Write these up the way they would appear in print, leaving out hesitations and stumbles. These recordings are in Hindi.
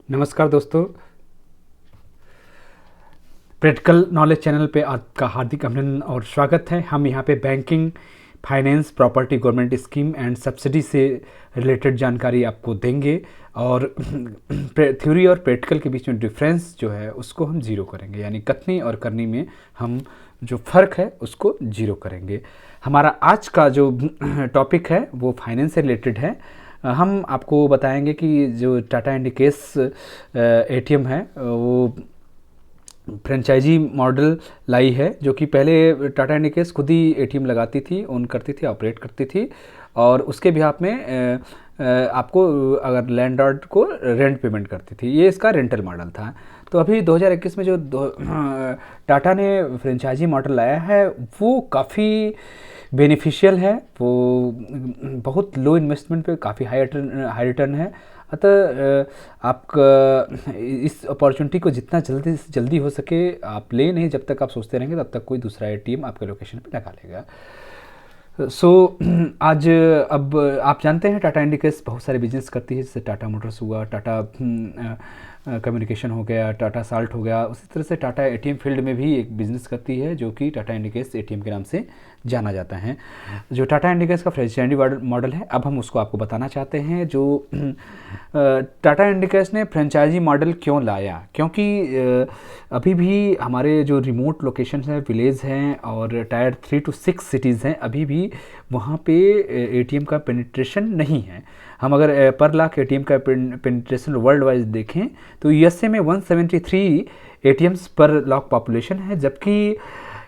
नमस्कार दोस्तों, प्रैक्टिकल नॉलेज चैनल पे आपका हार्दिक अभिनंदन और स्वागत है। हम यहाँ पे banking, finance, property, government scheme and subsidy से रिलेटेड जानकारी आपको देंगे और थ्योरी और प्रैक्टिकल के बीच में डिफरेंस जो है उसको हम जीरो करेंगे, यानी कथनी और करनी में हम जो फ़र्क है उसको जीरो करेंगे। हमारा आज का जो टॉपिक है वो फाइनेंस से रिलेटेड है। हम आपको बताएंगे कि जो टाटा इंडिकेस एटीएम है वो फ्रेंचाइजी मॉडल लाई है, जो कि पहले टाटा इंडिकेस खुद ही एटीएम लगाती थी, ओन करती थी, ऑपरेट करती थी और उसके बिहाफ में आपको अगर लैंडलॉर्ड को रेंट पेमेंट करती थी। ये इसका रेंटल मॉडल था। तो अभी 2021 में जो टाटा ने फ्रेंचाइजी मॉडल लाया है वो काफ़ी बेनिफिशियल है। वो बहुत लो इन्वेस्टमेंट पे काफ़ी हाई रिटर्न है। अतः आपका इस अपॉर्चुनिटी को जितना जल्दी से जल्दी हो सके आप ले, नहीं जब तक आप सोचते रहेंगे तब तक कोई दूसरा एटीएम आपके लोकेशन पे लगा लेगा। आज अब आप जानते हैं टाटा इंडिकेस बहुत सारे बिजनेस करती है, जैसे टाटा मोटर्स हुआ, टाटा कम्युनिकेशन हो गया, टाटा साल्ट हो गया। उसी तरह से टाटा एटीएम फील्ड में भी एक बिज़नेस करती है जो कि टाटा इंडिकेस एटीएम के नाम से जाना जाता है। जो टाटा इंडिकेस का फ्रेंचाइजी मॉडल है, अब हम उसको आपको बताना चाहते हैं। जो टाटा इंडिकेस ने फ्रेंचाइजी मॉडल क्यों लाया, क्योंकि अभी भी हमारे जो रिमोट लोकेशन हैं, विलेज हैं और टायर 3 to 6 सिटीज़ हैं, अभी भी वहाँ पे एटीएम का पेनिट्रेशन नहीं है। हम अगर पर लाख एटीएम का पेनिट्रेशन वर्ल्ड वाइज देखें तो यूएसए में 173 एटीएम्स पर लाख पॉपुलेशन है, जबकि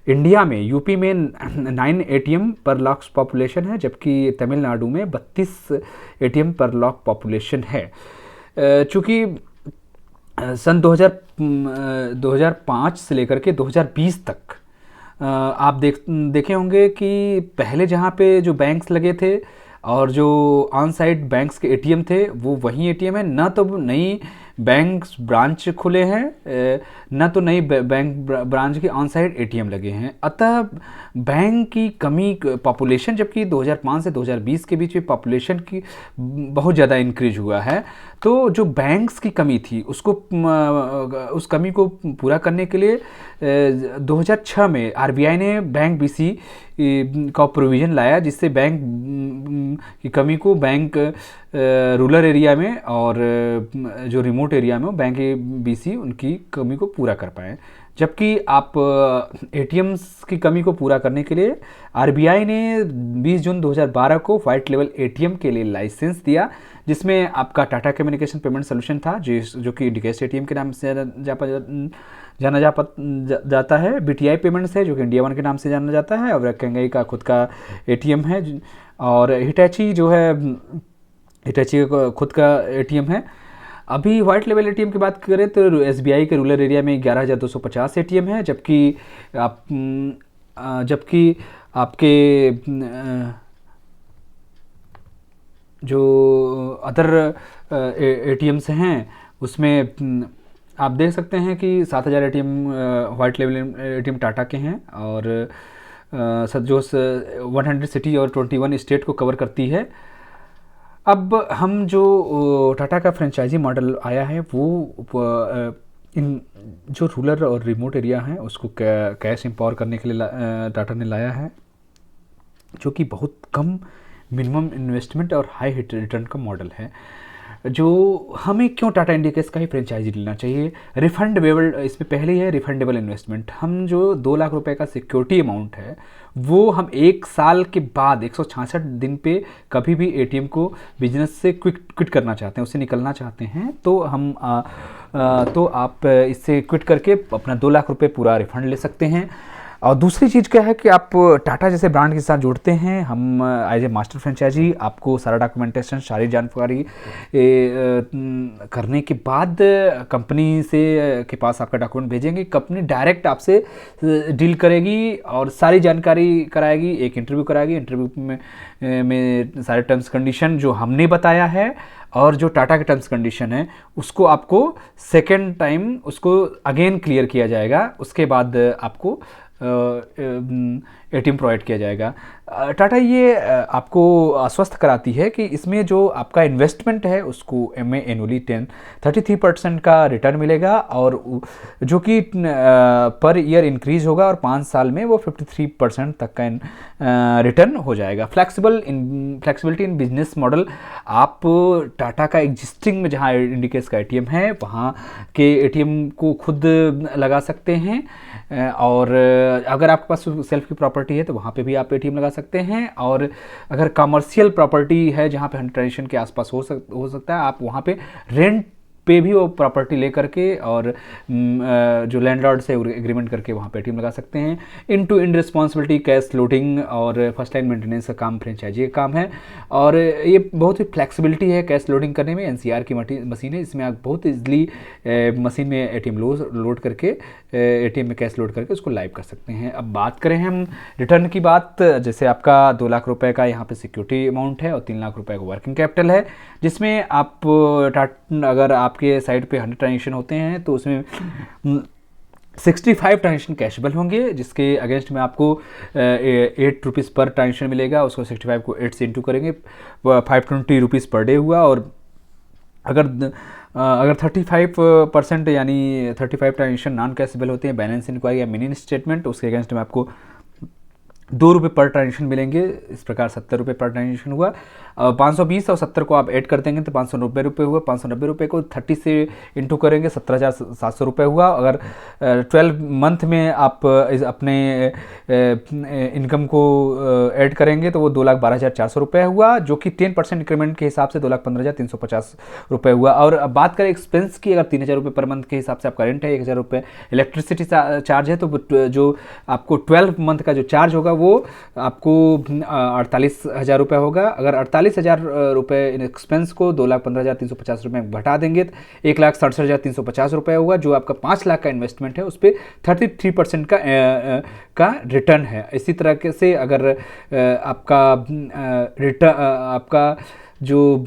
इंडिया में यूपी में 9 एटीएम पर लाख पॉपुलेशन है, जबकि तमिलनाडु में 32 एटीएम पर लाख पॉपुलेशन है। चूँकि सन 2005 से लेकर के 2020 तक आप देखे होंगे कि पहले जहाँ पे जो बैंक्स लगे थे और जो ऑन साइट बैंक्स के एटीएम थे वो वही एटीएम है। ना तो नई बैंक ब्रांच खुले हैं, ना तो नई बैंक ब्रांच के ऑन साइट एटीएम लगे हैं। अतः बैंक की कमी, पॉपुलेशन जबकि 2005 से 2020 के बीच में पॉपुलेशन की बहुत ज़्यादा इंक्रीज हुआ है, तो जो बैंक्स की कमी थी उसको उस कमी को पूरा करने के लिए 2006 में आरबीआई ने बैंक बीसी का प्रोविज़न लाया, जिससे बैंक की कमी को बैंक रूरल एरिया में और जो रिमोट एरिया में बैंक बीसी उनकी कमी को पूरा कर पाए। जबकि आप एटीएम्स की कमी को पूरा करने के लिए आरबीआई ने 20 जून 2012 को वाइट लेवल एटीएम के लिए लाइसेंस दिया, जिसमें आपका टाटा कम्युनिकेशन पेमेंट सोल्यूशन था जो कि इंडिकेस एटीएम के नाम से जाना जाता है। बीटीआई पेमेंट्स है जो कि इंडिया वन के नाम से जाना जाता है, और कैंगई का खुद का एटीएम है, और हिटैची जो है हिटैची का खुद का एटीएम है। अभी वाइट लेवल एटीएम की बात करें तो एसबीआई के रूरल एरिया में 11,250 एटीएम है, जबकि आपके जो अदर एटीएम्स हैं उसमें आप देख सकते हैं कि 7,000 ATM white level ATM Tata के हैं, और जो 100 सिटी और 21 स्टेट को कवर करती है। अब हम जो टाटा का फ्रेंचाइजी मॉडल आया है वो इन जो रूरल और रिमोट एरिया हैं उसको कैश एम्पावर करने के लिए टाटा ने लाया है, जो कि बहुत कम मिनिमम इन्वेस्टमेंट और हाई रिटर्न का मॉडल है। जो हमें क्यों टाटा इंडिकेस का ही फ्रेंचाइजी लेना चाहिए, रिफंडेबल, इसमें पहले ही है रिफंडेबल इन्वेस्टमेंट। हम जो 2 लाख रुपए का सिक्योरिटी अमाउंट है वो हम 1 साल के बाद 166 दिन पे कभी भी एटीएम को बिजनेस से क्विट करना चाहते हैं, उससे निकलना चाहते हैं, तो हम तो आप इससे क्विट करके अपना 2 लाख रुपए पूरा रिफंड ले सकते हैं। और दूसरी चीज़ क्या है कि आप टाटा जैसे ब्रांड के साथ जुड़ते हैं, हम एज ए मास्टर फ्रेंचाइजी आपको सारा डॉक्यूमेंटेशन, सारी जानकारी करने के बाद कंपनी से के पास आपका डॉक्यूमेंट भेजेंगे। कंपनी डायरेक्ट आपसे डील करेगी और सारी जानकारी कराएगी, एक इंटरव्यू कराएगी। इंटरव्यू में सारे टर्म्स कंडीशन जो हमने बताया है और जो टाटा के टर्म्स कंडीशन है उसको आपको सेकेंड टाइम उसको अगेन क्लियर किया जाएगा। उसके बाद आपको एटीएम प्रोवाइड किया जाएगा। टाटा ये आपको आश्वस्त कराती है कि इसमें जो आपका इन्वेस्टमेंट है उसको में एनुअली 33% का रिटर्न मिलेगा, और जो कि पर ईयर इंक्रीज होगा, और 5 साल में वो 53% तक का रिटर्न हो जाएगा। फ्लेक्सिबिलिटी इन बिजनेस मॉडल, आप टाटा का एग्जिस्टिंग में जहाँ इंडिकेस का एटीएम है वहाँ के एटीएम को खुद लगा सकते हैं, और अगर आपके पास सेल्फ की प्रॉपर्टी है तो वहाँ पे भी आप एटीएम लगा सकते हैं, और अगर कमर्शियल प्रॉपर्टी है जहाँ पे 100 ट्रांजेक्शन के आसपास हो सकता है, आप वहाँ पे रेंट पे भी वो प्रॉपर्टी ले करके और जो लैंडलॉर्ड से एग्रीमेंट करके वहाँ पे एटीएम लगा सकते हैं। End to end responsibility, cash loading और फर्स्ट लाइन मेंटेनेंस का काम फ्रेंचाइजी का काम है, और ये बहुत ही फ्लेक्सिबिलिटी है कैश लोडिंग करने में। एनसीआर की मशीन है, इसमें आप बहुत ईजिली मशीन में एटीएम लोड करके एटीएम में कैश लोड करके उसको लाइव कर सकते हैं। अब बात करें हम रिटर्न की बात, जैसे आपका 2 लाख रुपए का यहाँ पे सिक्योरिटी अमाउंट है और 3 लाख रुपए का वर्किंग कैपिटल है, जिसमें आप अगर आपके साइड पे 100 ट्रांजेक्शन होते हैं तो उसमें 65 ट्रांजेक्शन कैशेबल होंगे, जिसके अगेंस्ट में आपको 8 रुपीज़ पर ट्रांजेक्शन मिलेगा। उसको 65 को 8 से इंटू करेंगे, 520 रुपीज़ पर डे हुआ। और अगर 35% यानी 35 ट्रांजेक्शन नॉन कैशेबल होते हैं, बैलेंस इंक्वायरी या मिनी स्टेटमेंट, उसके अगेंस्ट में आपको 2 रुपये पर ट्रांजेक्शन मिलेंगे। इस प्रकार 70 रुपये पर ट्रांजेक्शन हुआ। 520 और 70 को आप ऐड कर देंगे तो 590 रुपये हुआ। 590 रुपये को 30 से इंटू करेंगे 17,700 रुपये हुआ। अगर 12 मंथ में आप अपने इनकम को ऐड करेंगे तो वो 2,12,400 रुपये हुआ, जो कि 10% इंक्रीमेंट के हिसाब से 2,15,350 रुपये हुआ। और अब बात करें एक्सपेंस की, अगर 3,000 रुपये पर मंथ के हिसाब से आपका रेंट है, 1,000 रुपये इलेक्ट्रिसिटी चार्ज है, तो जो आपको 12 मंथ का जो चार्ज होगा वो आपको 48,000 रुपये होगा। अगर 48,000 रुपये इन एक्सपेंस को 2,15,350 रुपये में घटा देंगे तो 1,67,350 रुपये होगा, जो आपका 5 लाख का इन्वेस्टमेंट है उस पर 33% का रिटर्न है। इसी तरह के से अगर आपका जो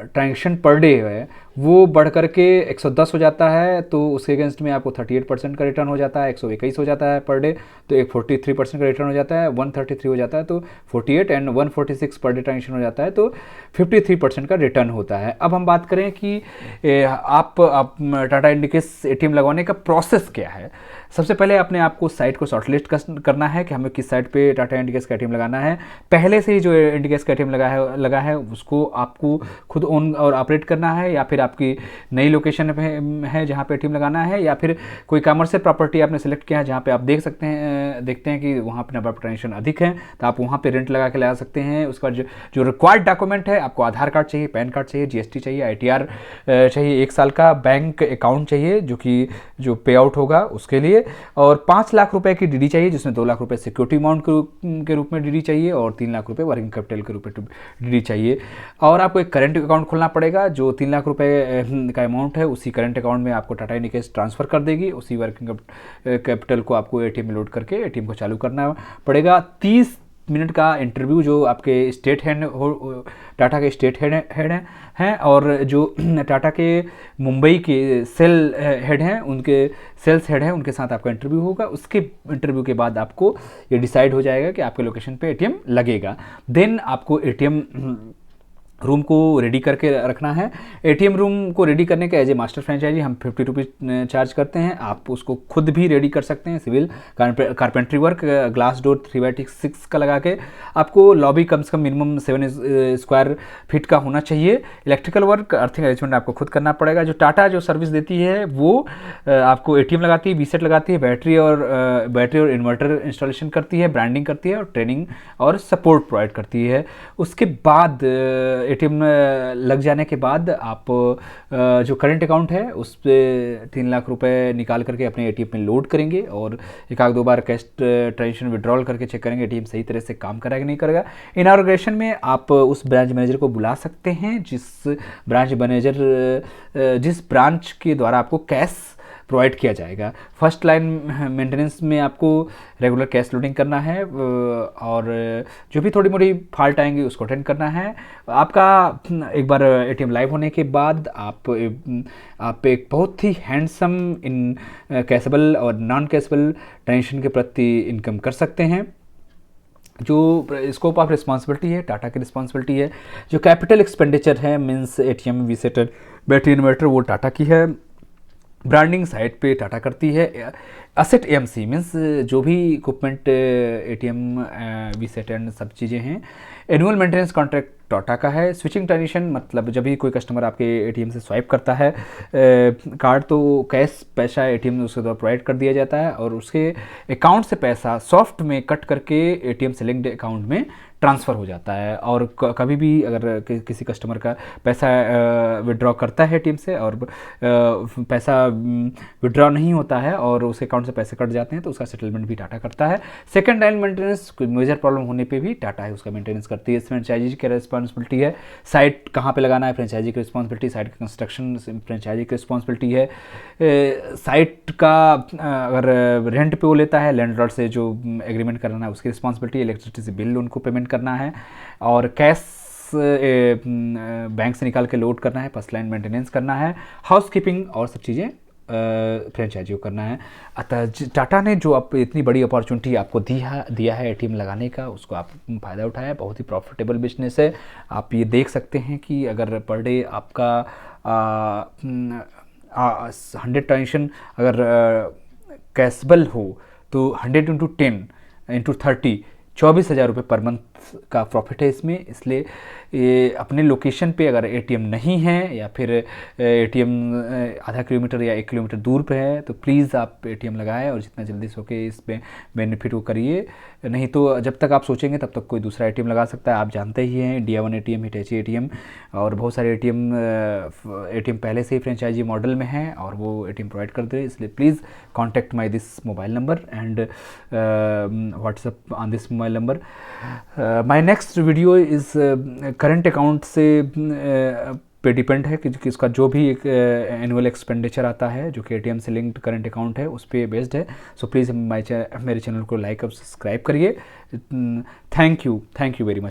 ट्रांजेक्शन पर डे है वो बढ़ करके 110 हो जाता है तो उसके अगेंस्ट में आपको 38% का रिटर्न हो जाता है। 121 हो जाता है पर डे तो एक 43% का रिटर्न हो जाता है। 133 हो जाता है तो 48, एंड 146 पर डे ट्रांजेक्शन हो जाता है तो 53% का रिटर्न होता है। अब हम बात करें कि आप टाटा इंडिकेस एटीएम लगवाने का प्रोसेस क्या है। सबसे पहले अपने आपको साइट को शॉर्टलिस्ट करना है कि हमें किस साइट पे टाटा इंडिकेस का एटीएम लगाना है। पहले से ही जो इंडिकेस का एटीएम लगा है उसको आपको खुद ओन और ऑपरेट करना है, या फिर आपकी नई लोकेशन है जहाँ पे एटीएम लगाना है, या फिर कोई कमर्शियल प्रॉपर्टी आपने सेलेक्ट किया है जहाँ पे आप देखते हैं कि वहाँ पे नंबर ऑफ ट्रांजेक्शन अधिक है तो आप वहाँ पे रेंट लगा के लगा सकते हैं। उसके बाद जो रिक्वायर्ड डॉक्यूमेंट है, आपको आधार कार्ड चाहिए, पैन कार्ड चाहिए, जीएसटी चाहिए, आईटीआर चाहिए, 1 साल का बैंक अकाउंट चाहिए जो पे आउट होगा उसके लिए, और 5 लाख रुपए की डीडी चाहिए, जिसमें 2 लाख रुपए सिक्योरिटी अमाउंट के रूप में डीडी चाहिए और 3 लाख रुपए वर्किंग कैपिटल के रूप में डीडी चाहिए। और आपको एक करंट अकाउंट खोलना पड़ेगा। जो 3 लाख रुपए का अमाउंट है उसी करंट अकाउंट में आपको टाटा इंडिकेस ट्रांसफ़र कर देगी। उसी वर्किंग कैपिटल को आपको एटीएम में लोड करके एटीएम को चालू करना पड़ेगा। 30 मिनट का इंटरव्यू जो आपके स्टेट हेड टाटा के स्टेट हेड हैं और जो टाटा के मुंबई के सेल हेड हैं, उनके सेल्स हेड हैं, उनके साथ आपका इंटरव्यू होगा। उसके इंटरव्यू के बाद आपको ये डिसाइड हो जाएगा कि आपके लोकेशन पे एटीएम लगेगा। देन आपको एटीएम रूम को रेडी करके रखना है। एटीएम रूम को रेडी करने के एज ए मास्टर फ्रेंचाइजी हम 50 रुपीज़ चार्ज करते हैं। आप उसको खुद भी रेडी कर सकते हैं। Civil carpentry work, glass door 3/6 का लगा के आपको लॉबी कम से कम मिनिमम 7 स्क्वायर फीट का होना चाहिए। इलेक्ट्रिकल वर्क, अर्थिंग अरेंजमेंट आपको खुद करना पड़ेगा। जो टाटा जो सर्विस देती है वो आपको एटीएम लगाती है, वीसेट लगाती है, बैटरी और इन्वर्टर इंस्टॉलेशन करती है, ब्रांडिंग करती है और ट्रेनिंग और सपोर्ट प्रोवाइड करती है। उसके बाद एटीएम लग जाने के बाद आप जो करंट अकाउंट है उस पर 3 लाख रुपए निकाल करके अपने एटीएम में लोड करेंगे और 1-2 बार कैश ट्रांजेक्शन विड्रॉल करके चेक करेंगे एटीएम सही तरह से काम करेगा कि नहीं करेगा। इनॉग्रेशन में आप उस ब्रांच मैनेजर को बुला सकते हैं जिस ब्रांच के द्वारा आपको कैश प्रोवाइड किया जाएगा। फर्स्ट लाइन मेंटेनेंस में आपको रेगुलर कैश लोडिंग करना है और जो भी थोड़ी मोड़ी फॉल्ट आएंगी उसको अटेंड करना है। आपका एक बार एटीएम लाइव होने के बाद आप एक बहुत ही हैंडसम इन कैशेबल और नॉन कैशेबल ट्रांजेक्शन के प्रति इनकम कर सकते हैं। जो स्कोप ऑफ रिस्पॉन्सिबिलिटी है टाटा की रिस्पॉन्सिबिलिटी है। जो कैपिटल एक्सपेंडिचर है मीन्स एटीएम, वीसेटर, बैटरी इन्वर्टर, वो टाटा की है। ब्रांडिंग साइट पे टाटा करती है। असेट एएमसी मीन्स जो भी इक्विपमेंट एटीएम, वीसेट एंड सब चीज़ें हैं। एनुअल मेंटेनेंस कॉन्ट्रैक्ट टाटा का है। स्विचिंग ट्रांजेक्शन मतलब जब भी कोई कस्टमर आपके एटीएम से स्वाइप करता है कार्ड, तो कैश पैसा एटीएम में उसके द्वारा प्रोवाइड कर दिया जाता है और उसके अकाउंट से पैसा सॉफ्ट में कट करके एटीएम से लिंक्ड अकाउंट में ट्रांसफ़र हो जाता है। और कभी भी अगर किसी कस्टमर का पैसा विड्रॉ करता है एटीएम से और पैसा विड्रॉ नहीं होता है और उस अकाउंट से पैसे कट जाते हैं तो उसका सेटलमेंट भी टाटा करता है। सेकंड लाइन मेंटेनेंस, कोई मेजर प्रॉब्लम होने पे भी टाटा है उसका मेंटेनेंस करती है। फ्रेंचाइजी की रिस्पॉन्सिबिलिटी है। साइट कहाँ पे लगाना है फ्रेंचाइजी की रिस्पॉन्सिबिलिटी, साइट का कंस्ट्रक्शन फ्रेंचाइजी की रिस्पॉन्सिबिलिटी है। साइट का अगर रेंट पे वो लेता है लैंडलॉर्ड से जो एग्रीमेंट कराना है उसकी रिस्पॉन्सिबिलिटी। इलेक्ट्रिसिटी बिल उनको पेमेंट करना है और कैश बैंक से निकाल के लोड करना है। फर्स्ट लाइन मेंटेनेंस करना है। हाउस कीपिंग और सब चीज़ें फ्रेंचाइजी को करना है। अतः टाटा ने जो आप इतनी बड़ी अपॉर्चुनिटी आपको दिया है एटीएम लगाने का, उसको आप फ़ायदा उठाया। बहुत ही प्रॉफिटेबल बिजनेस है। आप ये देख सकते हैं कि अगर पर डे आपका 100 ट्रांजेक्शन अगर कैशबल हो तो 100 इंटू 10 इंटू 30 24,000 रुपये पर मंथ का प्रॉफिट है इसमें। इसलिए ये अपने लोकेशन पे अगर एटीएम नहीं है या फिर एटीएम आधा किलोमीटर या 1 किलोमीटर दूर पे है तो प्लीज़ आप एटीएम लगाएं और जितना जल्दी से होके इस पे बेनिफिट को करिए। नहीं तो जब तक आप सोचेंगे तब तक कोई दूसरा एटीएम लगा सकता है। आप जानते ही हैं इंडिया वन एटीएम, हिटैची एटीएम और बहुत सारे एटीएम पहले से ही फ्रेंचाइजी मॉडल में हैं और वो एटीएम प्रोवाइड करते हैं। इसलिए please contact my this mobile number and WhatsApp on this mobile number. My next video is current account से पे डिपेंड है कि उसका जो भी एक एनुअल एक्सपेंडिचर आता है जो कि एटीएम से लिंक्ड करंट अकाउंट है उस पर बेस्ड है। सो प्लीज़ मेरे चैनल को लाइक और सब्सक्राइब करिए। Thank you very much.